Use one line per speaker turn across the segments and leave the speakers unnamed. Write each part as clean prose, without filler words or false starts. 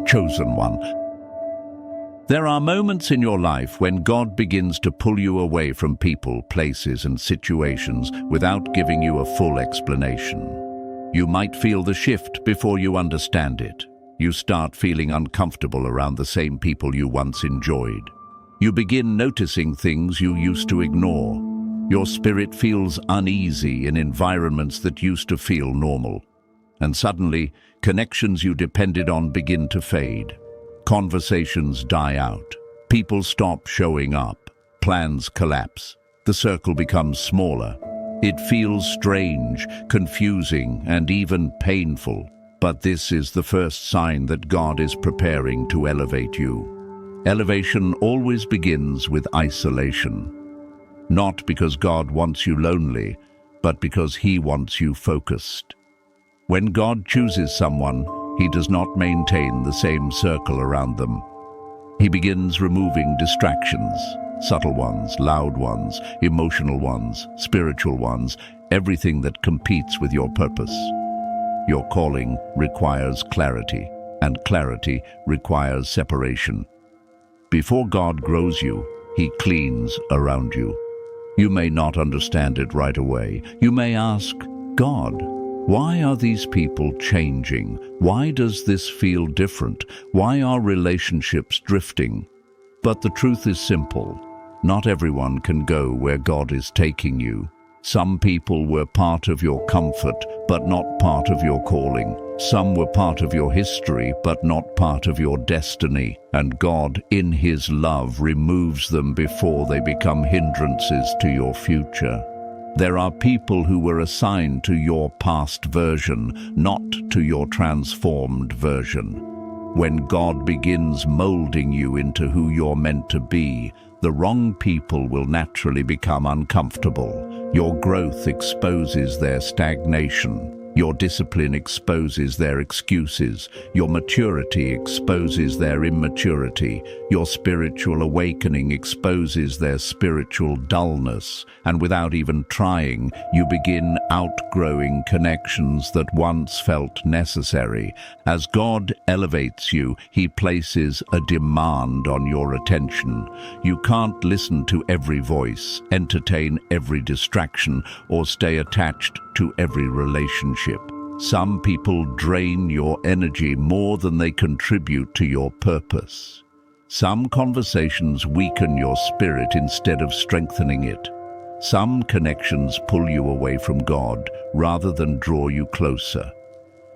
chosen one. There are moments in your life when God begins to pull you away from people, places, and situations without giving you a full explanation. You might feel the shift before you understand it. You start feeling uncomfortable around the same people you once enjoyed. You begin noticing things you used to ignore. Your spirit feels uneasy in environments that used to feel normal. And suddenly, connections you depended on begin to fade. Conversations die out. People stop showing up. Plans collapse. The circle becomes smaller. It feels strange, confusing, and even painful. But this is the first sign that God is preparing to elevate you. Elevation always begins with isolation. Not because God wants you lonely, but because He wants you focused. When God chooses someone, He does not maintain the same circle around them. He begins removing distractions, subtle ones, loud ones, emotional ones, spiritual ones, everything that competes with your purpose. Your calling requires clarity, and clarity requires separation. Before God grows you, He cleans around you. You may not understand it right away. You may ask, God, why are these people changing? Why does this feel different? Why are relationships drifting? But the truth is simple. Not everyone can go where God is taking you. Some people were part of your comfort, but not part of your calling. Some were part of your history, but not part of your destiny. And God, in His love, removes them before they become hindrances to your future. There are people who were assigned to your past version, not to your transformed version. When God begins molding you into who you're meant to be, the wrong people will naturally become uncomfortable. Your growth exposes their stagnation. Your discipline exposes their excuses. Your maturity exposes their immaturity. Your spiritual awakening exposes their spiritual dullness. And without even trying, you begin outgrowing connections that once felt necessary. As God elevates you, He places a demand on your attention. You can't listen to every voice, entertain every distraction, or stay attached to every relationship. Some people drain your energy more than they contribute to your purpose. Some conversations weaken your spirit instead of strengthening it. Some connections pull you away from God rather than draw you closer.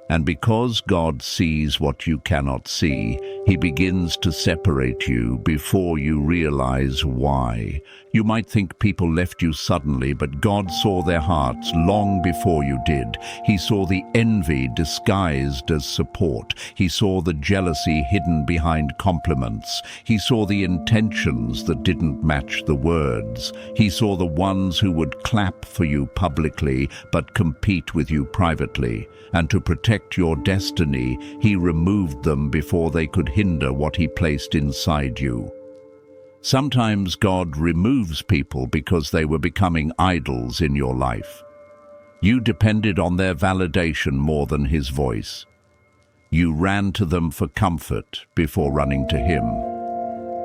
And because God sees what you cannot see, He begins to separate you before you realize why. You might think people left you suddenly, but God saw their hearts long before you did. He saw the envy disguised as support. He saw the jealousy hidden behind compliments. He saw the intentions that didn't match the words. He saw the ones who would clap for you publicly but compete with you privately. And to protect your destiny, He removed them before they could hinder what He placed inside you. Sometimes God removes people because they were becoming idols in your life. You depended on their validation more than His voice. You ran to them for comfort before running to Him.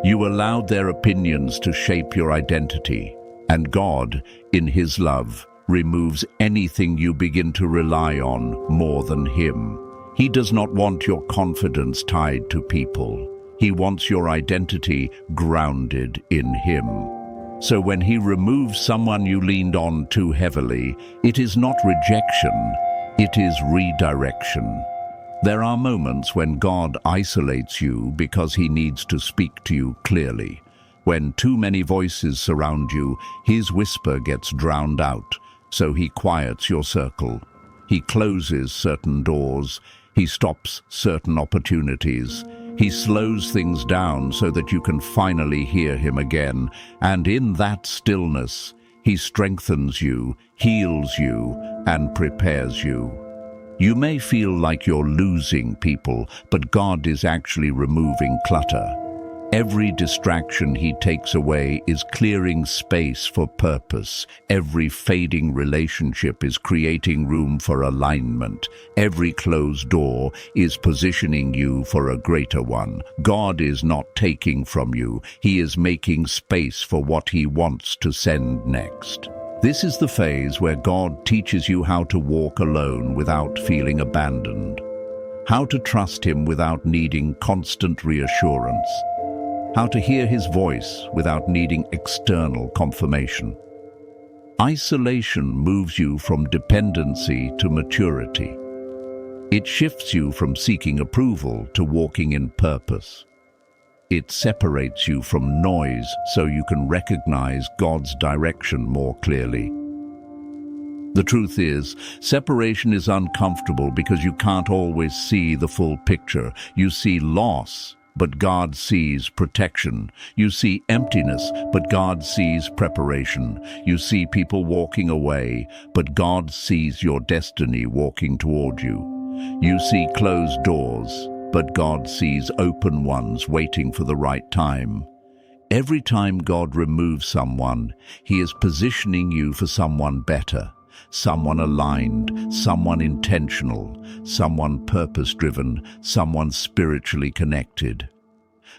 You allowed their opinions to shape your identity, and God, in His love, removes anything you begin to rely on more than Him. He does not want your confidence tied to people. He wants your identity grounded in Him. So when He removes someone you leaned on too heavily, it is not rejection, it is redirection. There are moments when God isolates you because He needs to speak to you clearly. When too many voices surround you, His whisper gets drowned out. So He quiets your circle. He closes certain doors. He stops certain opportunities. He slows things down so that you can finally hear Him again. And in that stillness, He strengthens you, heals you, and prepares you. You may feel like you're losing people, but God is actually removing clutter. Every distraction he takes away is clearing space for purpose. Every fading relationship is creating room for alignment. Every closed door is positioning you for a greater one. God is not taking from you. He is making space for what he wants to send next. This is the phase where God teaches you how to walk alone without feeling abandoned, how to trust him without needing constant reassurance, how to hear his voice without needing external confirmation. Isolation moves you from dependency to maturity. It shifts you from seeking approval to walking in purpose. It separates you from noise so you can recognize God's direction more clearly. The truth is, separation is uncomfortable because you can't always see the full picture. You see loss, but God sees protection. You see emptiness, but God sees preparation. You see people walking away, but God sees your destiny walking toward you. You see closed doors, but God sees open ones waiting for the right time. Every time God removes someone, he is positioning you for someone better, someone aligned, someone intentional, someone purpose-driven, someone spiritually connected.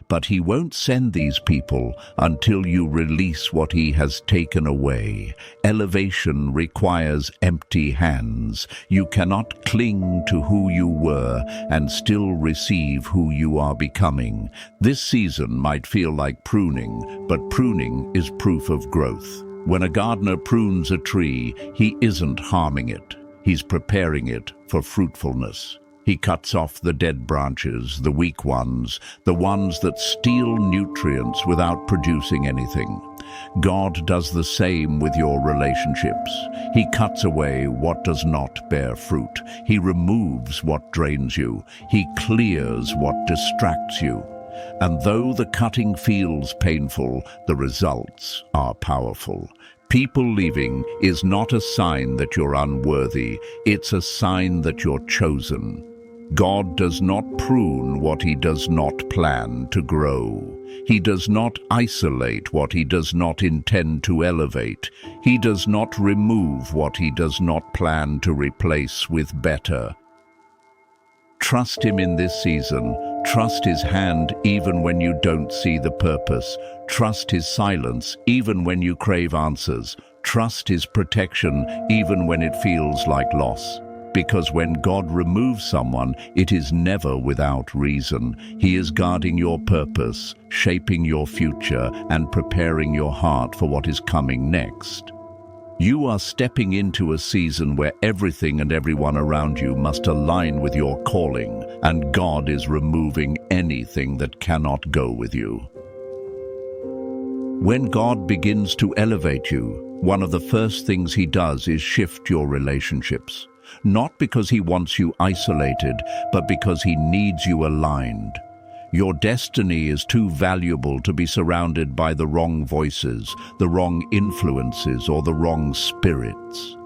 But he won't send these people until you release what he has taken away. Elevation requires empty hands. You cannot cling to who you were and still receive who you are becoming. This season might feel like pruning, but pruning is proof of growth. When a gardener prunes a tree, he isn't harming it. He's preparing it for fruitfulness. He cuts off the dead branches, the weak ones, the ones that steal nutrients without producing anything. God does the same with your relationships. He cuts away what does not bear fruit. He removes what drains you. He clears what distracts you. And though the cutting feels painful, the results are powerful. People leaving is not a sign that you're unworthy. It's a sign that you're chosen. God does not prune what he does not plan to grow. He does not isolate what he does not intend to elevate. He does not remove what he does not plan to replace with better. Trust him in this season. Trust his hand even when you don't see the purpose. Trust his silence even when you crave answers. Trust his protection even when it feels like loss. Because when God removes someone, it is never without reason. He is guarding your purpose, shaping your future, and preparing your heart for what is coming next. You are stepping into a season where everything and everyone around you must align with your calling, and God is removing anything that cannot go with you. When God begins to elevate you, one of the first things he does is shift your relationships. Not because he wants you isolated, but because he needs you aligned. Your destiny is too valuable to be surrounded by the wrong voices, the wrong influences, or the wrong spirits.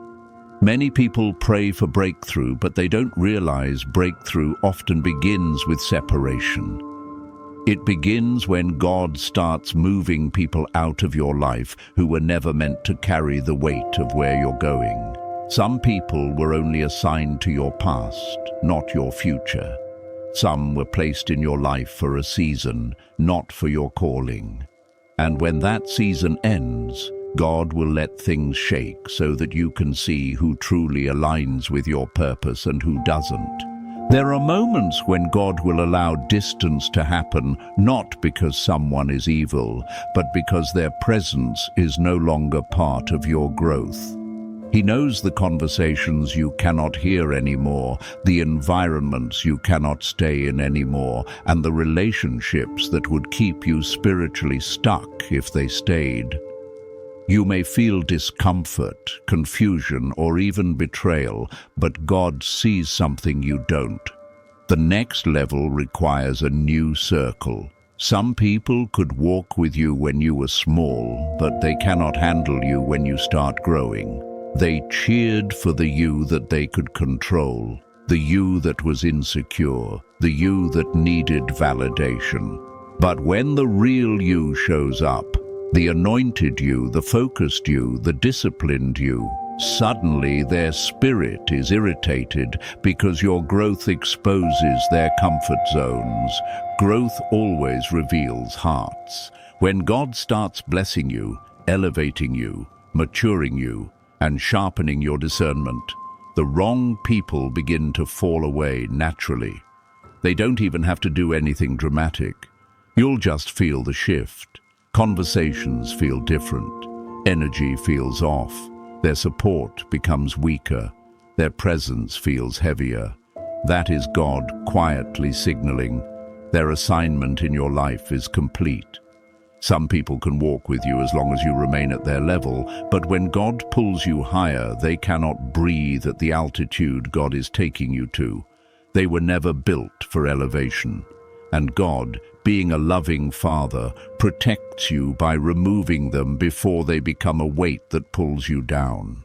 Many people pray for breakthrough, but they don't realize breakthrough often begins with separation. It begins when God starts moving people out of your life who were never meant to carry the weight of where you're going. Some people were only assigned to your past, not your future. Some were placed in your life for a season, not for your calling. And when that season ends, God will let things shake so that you can see who truly aligns with your purpose and who doesn't. There are moments when God will allow distance to happen, not because someone is evil, but because their presence is no longer part of your growth. He knows the conversations you cannot hear anymore, the environments you cannot stay in anymore, and the relationships that would keep you spiritually stuck if they stayed. You may feel discomfort, confusion, or even betrayal, but God sees something you don't. The next level requires a new circle. Some people could walk with you when you were small, but they cannot handle you when you start growing. They cheered for the you that they could control, the you that was insecure, the you that needed validation. But when the real you shows up, the anointed you, the focused you, the disciplined you, suddenly their spirit is irritated because your growth exposes their comfort zones. Growth always reveals hearts. When God starts blessing you, elevating you, maturing you, and sharpening your discernment, the wrong people begin to fall away naturally. They don't even have to do anything dramatic. You'll just feel the shift. Conversations feel different. Energy feels off. Their support becomes weaker. Their presence feels heavier. That is God quietly signaling their assignment in your life is complete. Some people can walk with you as long as you remain at their level, but when God pulls you higher, they cannot breathe at the altitude God is taking you to. They were never built for elevation. And God, being a loving Father, protects you by removing them before they become a weight that pulls you down.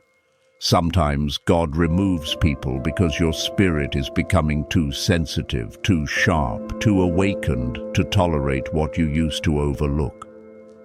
Sometimes God removes people because your spirit is becoming too sensitive, too sharp, too awakened to tolerate what you used to overlook.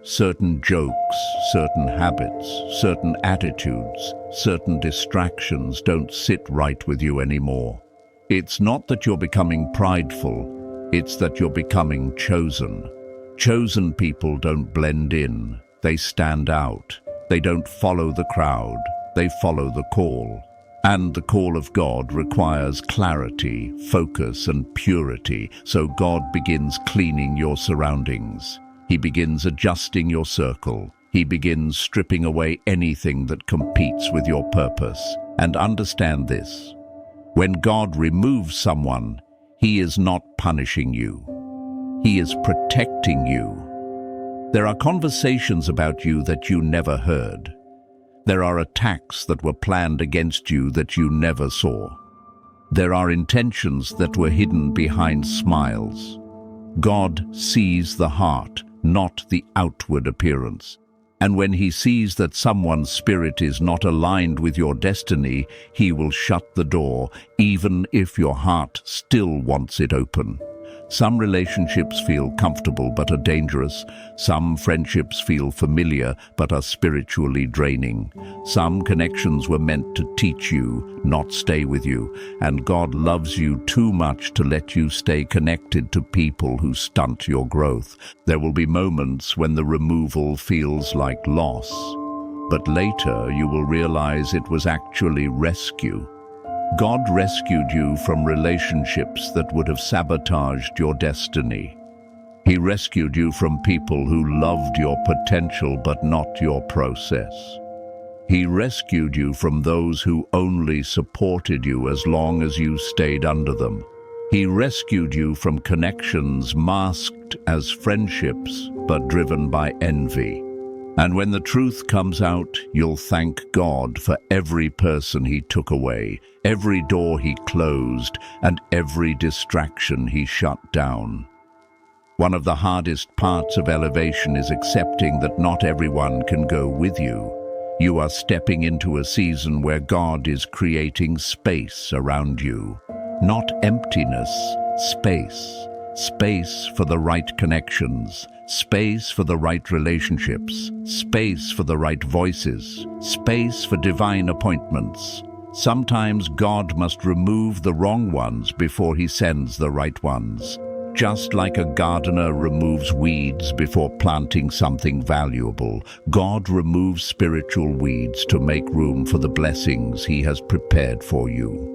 Certain jokes, certain habits, certain attitudes, certain distractions don't sit right with you anymore. It's not that you're becoming prideful. It's that you're becoming chosen. Chosen people don't blend in. They stand out. They don't follow the crowd. They follow the call. And the call of God requires clarity, focus, and purity, so God begins cleaning your surroundings. He begins adjusting your circle. He begins stripping away anything that competes with your purpose. And understand this: when God removes someone, He is not punishing you. He is protecting you. There are conversations about you that you never heard. There are attacks that were planned against you that you never saw. There are intentions that were hidden behind smiles. God sees the heart, not the outward appearance. And when He sees that someone's spirit is not aligned with your destiny, He will shut the door, even if your heart still wants it open. Some relationships feel comfortable but are dangerous. Some friendships feel familiar but are spiritually draining. Some connections were meant to teach you, not stay with you. And God loves you too much to let you stay connected to people who stunt your growth. There will be moments when the removal feels like loss, but later you will realize it was actually rescue. God rescued you from relationships that would have sabotaged your destiny. He rescued you from people who loved your potential but not your process. He rescued you from those who only supported you as long as you stayed under them. He rescued you from connections masked as friendships but driven by envy. And when the truth comes out, you'll thank God for every person He took away, every door He closed, and every distraction He shut down. One of the hardest parts of elevation is accepting that not everyone can go with you. You are stepping into a season where God is creating space around you. Not emptiness, space. Space for the right connections, space for the right relationships, space for the right voices, space for divine appointments. Sometimes God must remove the wrong ones before He sends the right ones. Just like a gardener removes weeds before planting something valuable, God removes spiritual weeds to make room for the blessings He has prepared for you.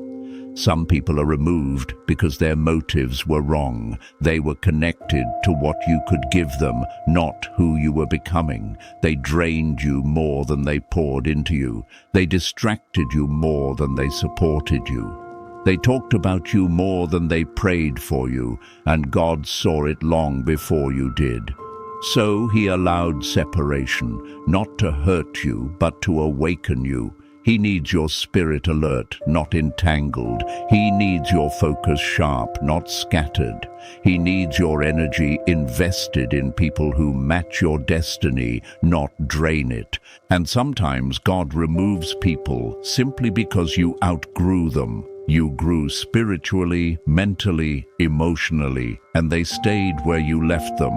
Some people are removed because their motives were wrong. They were connected to what you could give them, not who you were becoming. They drained you more than they poured into you. They distracted you more than they supported you. They talked about you more than they prayed for you, and God saw it long before you did. So He allowed separation, not to hurt you, but to awaken you. He needs your spirit alert, not entangled. He needs your focus sharp, not scattered. He needs your energy invested in people who match your destiny, not drain it. And sometimes God removes people simply because you outgrew them. You grew spiritually, mentally, emotionally, and they stayed where you left them.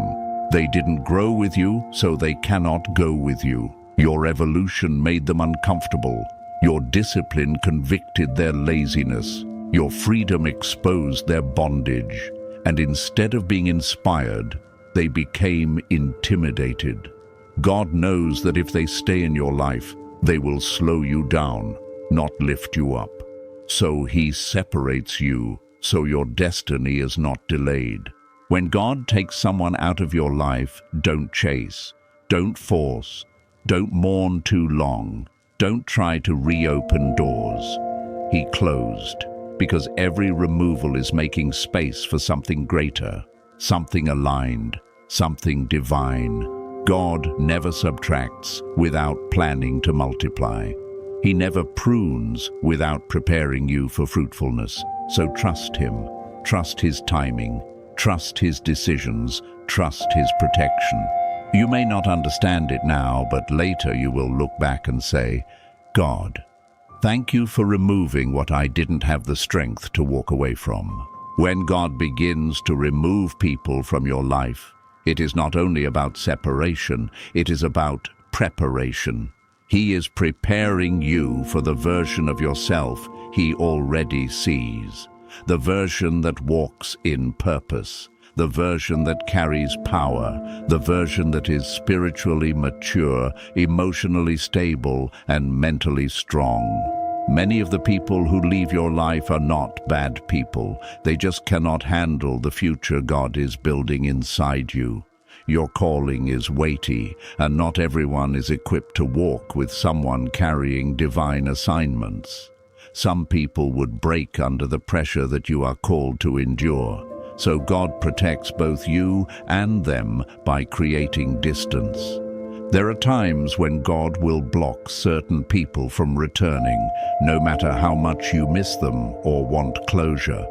They didn't grow with you, so they cannot go with you. Your evolution made them uncomfortable. Your discipline convicted their laziness. Your freedom exposed their bondage. And instead of being inspired, they became intimidated. God knows that if they stay in your life, they will slow you down, not lift you up. So He separates you, so your destiny is not delayed. When God takes someone out of your life, don't chase, don't force, don't mourn too long, don't try to reopen doors. He closed, because every removal is making space for something greater, something aligned, something divine. God never subtracts without planning to multiply. He never prunes without preparing you for fruitfulness. So trust Him, trust His timing, trust His decisions, trust His protection. You may not understand it now, but later you will look back and say, God, thank you for removing what I didn't have the strength to walk away from. When God begins to remove people from your life, it is not only about separation, it is about preparation. He is preparing you for the version of yourself He already sees, the version that walks in purpose, the version that carries power, the version that is spiritually mature, emotionally stable, and mentally strong. Many of the people who leave your life are not bad people. They just cannot handle the future God is building inside you. Your calling is weighty, and not everyone is equipped to walk with someone carrying divine assignments. Some people would break under the pressure that you are called to endure. So God protects both you and them by creating distance. There are times when God will block certain people from returning, no matter how much you miss them or want closure.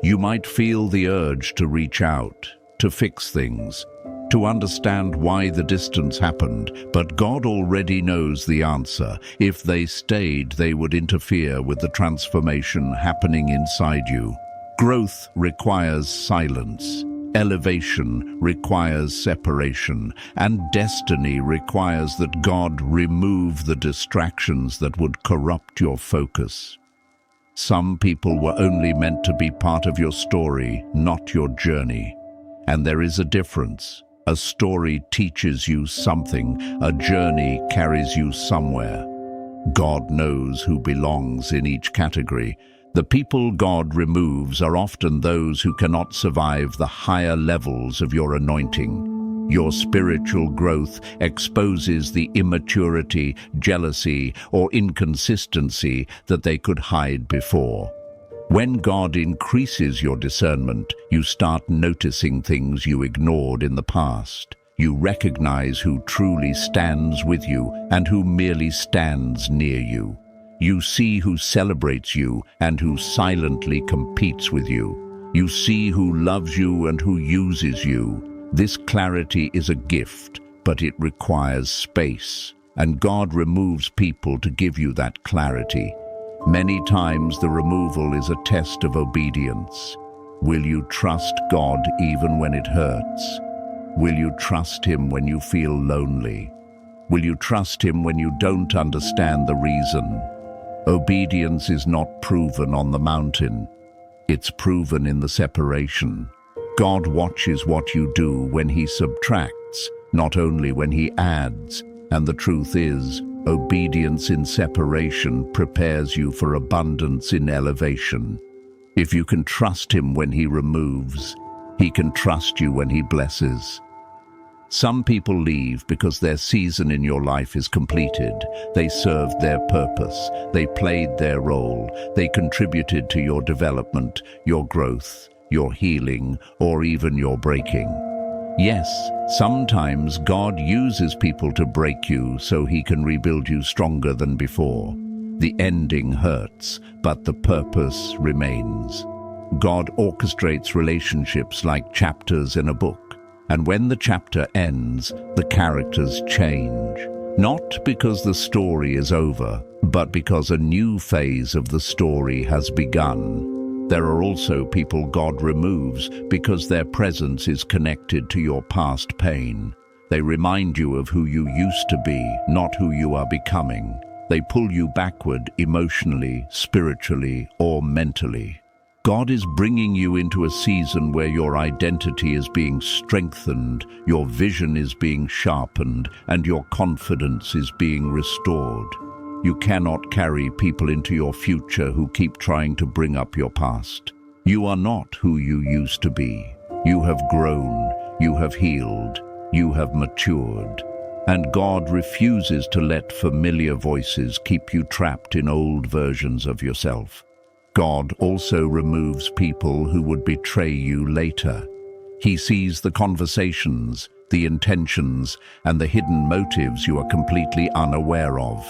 You might feel the urge to reach out, to fix things, to understand why the distance happened, but God already knows the answer. If they stayed, they would interfere with the transformation happening inside you. Growth requires silence. Elevation requires separation, and destiny requires that God remove the distractions that would corrupt your focus. Some people were only meant to be part of your story, not your journey. And there is a difference. A story teaches you something, a journey carries you somewhere. God knows who belongs in each category. The people God removes are often those who cannot survive the higher levels of your anointing. Your spiritual growth exposes the immaturity, jealousy, or inconsistency that they could hide before. When God increases your discernment, you start noticing things you ignored in the past. You recognize who truly stands with you and who merely stands near you. You see who celebrates you and who silently competes with you. You see who loves you and who uses you. This clarity is a gift, but it requires space. And God removes people to give you that clarity. Many times the removal is a test of obedience. Will you trust God even when it hurts? Will you trust Him when you feel lonely? Will you trust Him when you don't understand the reason? Obedience is not proven on the mountain. It's proven in the separation. God watches what you do when He subtracts, not only when He adds. And the truth is, obedience in separation prepares you for abundance in elevation. If you can trust Him when He removes, He can trust you when He blesses. Some people leave because their season in your life is completed. They served their purpose. They played their role. They contributed to your development, your growth, your healing, or even your breaking. Yes, sometimes God uses people to break you so He can rebuild you stronger than before. The ending hurts, but the purpose remains. God orchestrates relationships like chapters in a book, and when the chapter ends, the characters change. Not because the story is over, but because a new phase of the story has begun. There are also people God removes because their presence is connected to your past pain. They remind you of who you used to be, not who you are becoming. They pull you backward emotionally, spiritually, or mentally. God is bringing you into a season where your identity is being strengthened, your vision is being sharpened, and your confidence is being restored. You cannot carry people into your future who keep trying to bring up your past. You are not who you used to be. You have grown, you have healed, you have matured. And God refuses to let familiar voices keep you trapped in old versions of yourself. God also removes people who would betray you later. He sees the conversations, the intentions, and the hidden motives you are completely unaware of.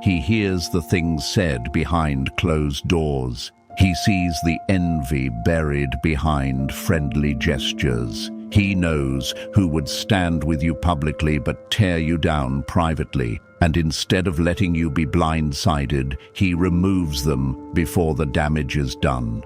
He hears the things said behind closed doors. He sees the envy buried behind friendly gestures. He knows who would stand with you publicly but tear you down privately. And instead of letting you be blindsided, he removes them before the damage is done.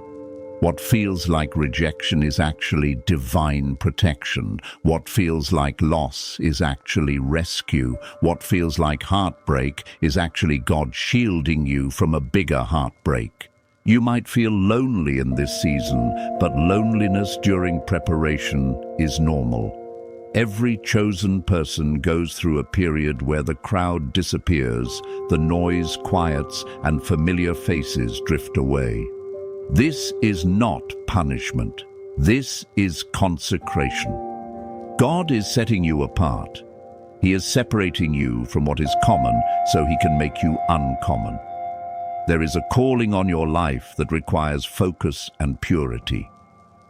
What feels like rejection is actually divine protection. What feels like loss is actually rescue. What feels like heartbreak is actually God shielding you from a bigger heartbreak. You might feel lonely in this season, but loneliness during preparation is normal. Every chosen person goes through a period where the crowd disappears, the noise quiets, and familiar faces drift away. This is not punishment. This is consecration. God is setting you apart. He is separating you from what is common so he can make you uncommon. There is a calling on your life that requires focus and purity.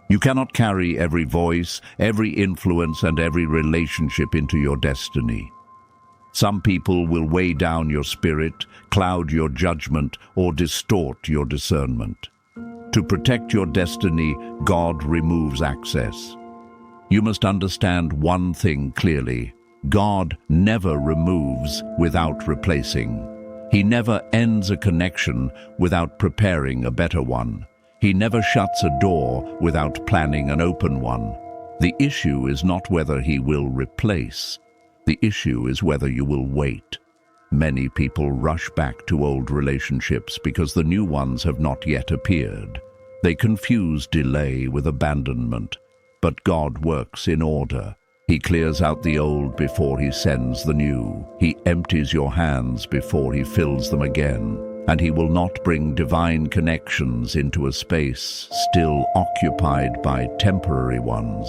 You cannot carry every voice, every influence, and every relationship into your destiny. Some people will weigh down your spirit, cloud your judgment, or distort your discernment. To protect your destiny, God removes access. You must understand one thing clearly. God never removes without replacing. He never ends a connection without preparing a better one. He never shuts a door without planning an open one. The issue is not whether he will replace. The issue is whether you will wait. Many people rush back to old relationships because the new ones have not yet appeared. They confuse delay with abandonment, but God works in order. He clears out the old before he sends the new. He empties your hands before he fills them again. And he will not bring divine connections into a space still occupied by temporary ones.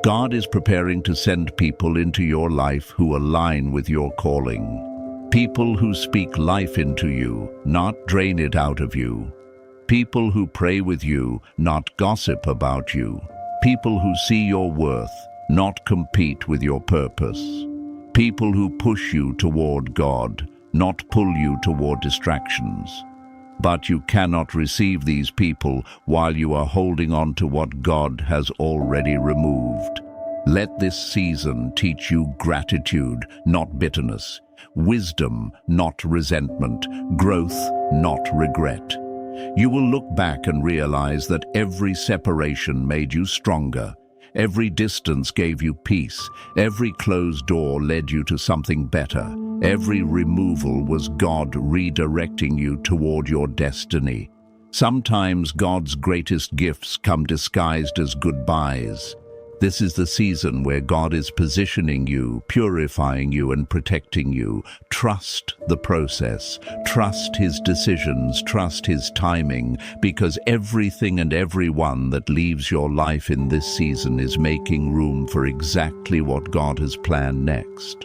God is preparing to send people into your life who align with your calling. People who speak life into you, not drain it out of you. People who pray with you, not gossip about you. People who see your worth, not compete with your purpose. People who push you toward God, not pull you toward distractions. But you cannot receive these people while you are holding on to what God has already removed. Let this season teach you gratitude, not bitterness, wisdom, not resentment, growth, not regret. You will look back and realize that every separation made you stronger. Every distance gave you peace. Every closed door led you to something better. Every removal was God redirecting you toward your destiny. Sometimes God's greatest gifts come disguised as goodbyes. This is the season where God is positioning you, purifying you, and protecting you. Trust the process. Trust his decisions. Trust his timing, because everything and everyone that leaves your life in this season is making room for exactly what God has planned next.